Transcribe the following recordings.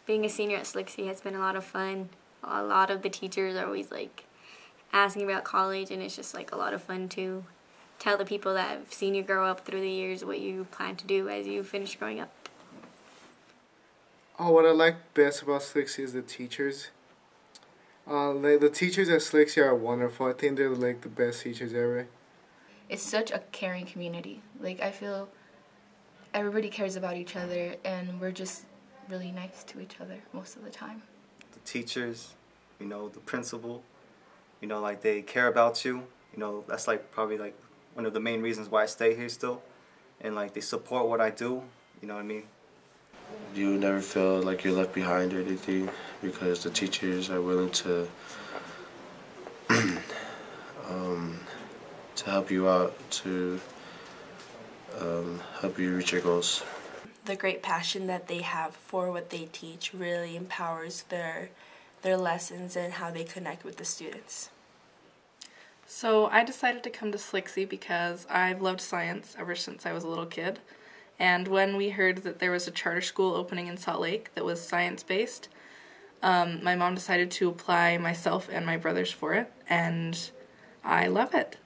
Being a senior at Slicksy has been a lot of fun. A lot of the teachers are always like asking about college, and it's just like a lot of fun to tell the people that have seen you grow up through the years what you plan to do as you finish growing up. Oh, what I like best about Slicksy is the teachers. The teachers at Slicksy are wonderful. I think they're like the best teachers ever. It's such a caring community. Like, I feel everybody cares about each other, and we're just really nice to each other most of the time. The teachers, the principal, like they care about you. That's like probably like one of the main reasons why I stay here still. And like they support what I do, you know what I mean? You never feel like you're left behind or anything because the teachers are willing to help you out, to help you reach your goals. The great passion that they have for what they teach really empowers their lessons and how they connect with the students. So I decided to come to Slicksy because I've loved science ever since I was a little kid. And when we heard that there was a charter school opening in Salt Lake that was science-based, my mom decided to apply myself and my brothers for it, and I love it.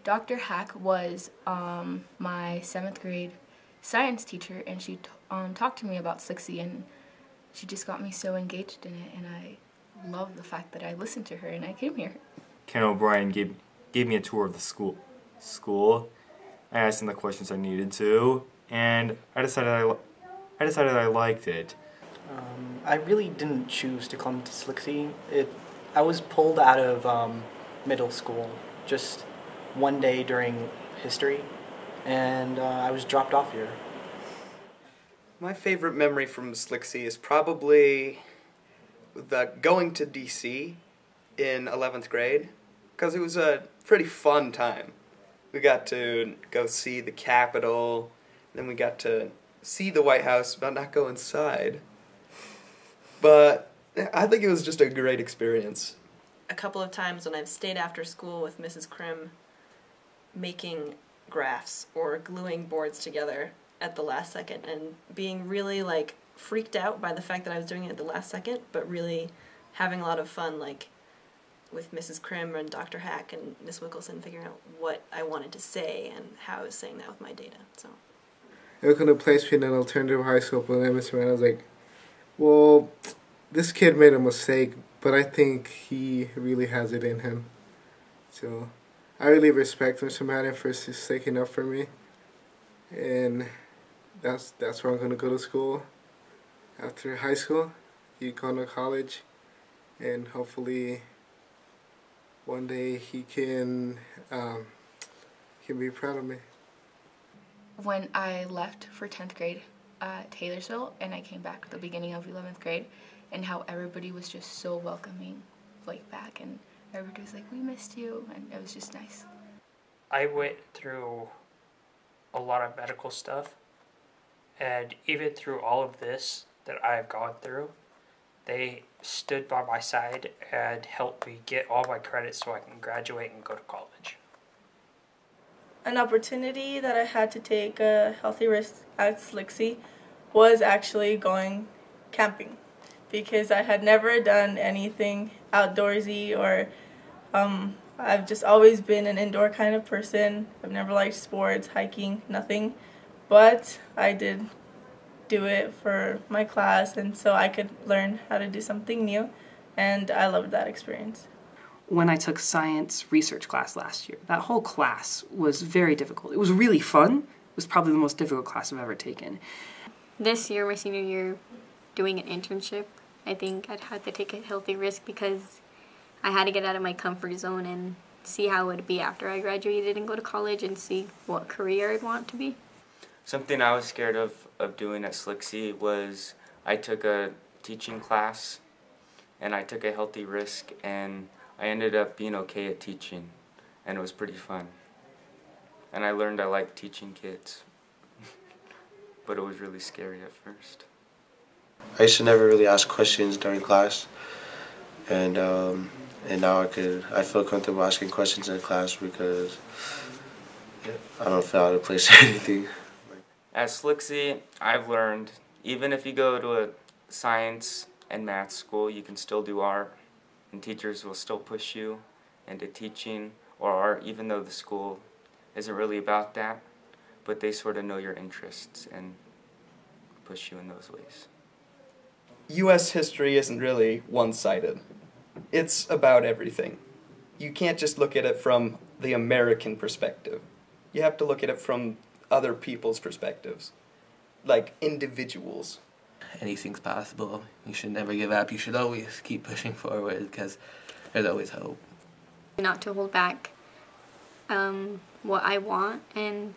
Dr. Hack was my 7th grade science teacher, and she talked to me about Slicksy, and she just got me so engaged in it, and I love the fact that I listened to her and I came here. Ken O'Brien gave me a tour of the school. I asked him the questions I needed to, and I decided I liked it. I really didn't choose to come to Slicksy. I was pulled out of middle school just one day during history, and I was dropped off here. My favorite memory from Slicksy is probably going to DC in 11th grade, because it was a pretty fun time. We got to go see the Capitol, then we got to see the White House, but not go inside. But I think it was just a great experience. A couple of times when I've stayed after school with Mrs. Krim making graphs or gluing boards together at the last second and being really like freaked out by the fact that I was doing it at the last second, but really having a lot of fun like with Mrs. Krim and Dr. Hack and Miss Wickelson figuring out what I wanted to say and how I was saying that with my data. So I was going to place me in an alternative high school, but then Mr. Man, I was like, well, this kid made a mistake, but I think he really has it in him. So I really respect Mr. Madden for sticking up for me, and that's where I'm going to go to school after high school, keep going to college, and hopefully one day he can be proud of me. When I left for 10th grade at Taylorsville and I came back at the beginning of 11th grade, and how everybody was just so welcoming back, and everybody was like, we missed you, and it was just nice. I went through a lot of medical stuff, and even through all of this that I've gone through, they stood by my side and helped me get all my credits so I can graduate and go to college. An opportunity that I had to take a healthy risk at Slicksy was actually going camping, because I had never done anything outdoorsy, or I've just always been an indoor kind of person. I've never liked sports, hiking, nothing, but I did do it for my class, and so I could learn how to do something new, and I loved that experience. When I took science research class last year, that whole class was very difficult. It was really fun. It was probably the most difficult class I've ever taken. This year, my senior year, doing an internship, I think I'd have to take a healthy risk because I had to get out of my comfort zone and see how it would be after I graduated and go to college and see what career I'd want to be. Something I was scared of doing at Slicksy was I took a teaching class and I took a healthy risk, and I ended up being okay at teaching, and it was pretty fun. And I learned I like teaching kids, but it was really scary at first. I used to never really ask questions during class, and now I feel comfortable asking questions in class because I don't feel out of place or anything. At Slicksy, I've learned even if you go to a science and math school, you can still do art, and teachers will still push you into teaching or art, even though the school isn't really about that, but they sort of know your interests and push you in those ways. U.S. history isn't really one-sided. It's about everything. You can't just look at it from the American perspective. You have to look at it from other people's perspectives, like individuals. Anything's possible. You should never give up. You should always keep pushing forward because there's always hope. Not to hold back what I want and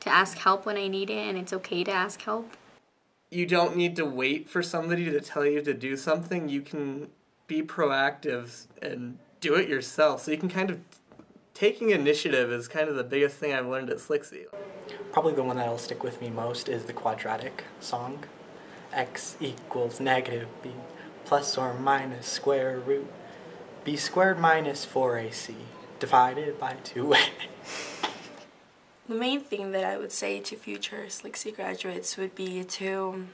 to ask help when I need it, and it's okay to ask help. You don't need to wait for somebody to tell you to do something. You can be proactive and do it yourself. So you can kind of, taking initiative is kind of the biggest thing I've learned at Slixie. Probably the one that'll stick with me most is the quadratic song. X equals negative b plus or minus square root b squared minus 4ac divided by 2a. The main thing that I would say to future Slixie graduates would be to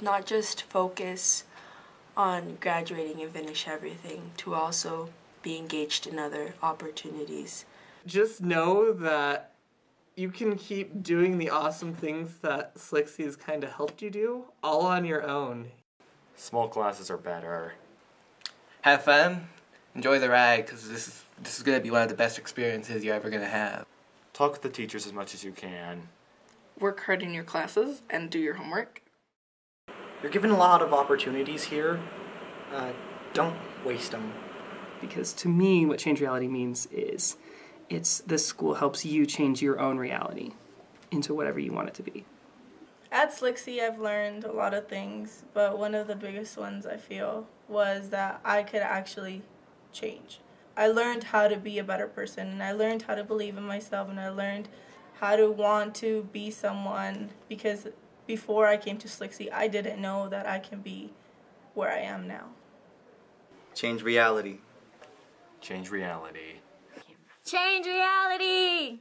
not just focus on graduating and finish everything, to also be engaged in other opportunities. Just know that you can keep doing the awesome things that Slixie has kind of helped you do, all on your own. Small classes are better. Have fun, enjoy the ride, because this is going to be one of the best experiences you're ever going to have. Talk with the teachers as much as you can. Work hard in your classes and do your homework. You're given a lot of opportunities here. Don't waste them. Because to me, what change reality means is this school helps you change your own reality into whatever you want it to be. At Slixie, I've learned a lot of things, but one of the biggest ones I feel was that I could actually change. I learned how to be a better person, and I learned how to believe in myself, and I learned how to want to be someone, because before I came to Slixie, I didn't know that I can be where I am now. Change reality. Change reality. Change reality!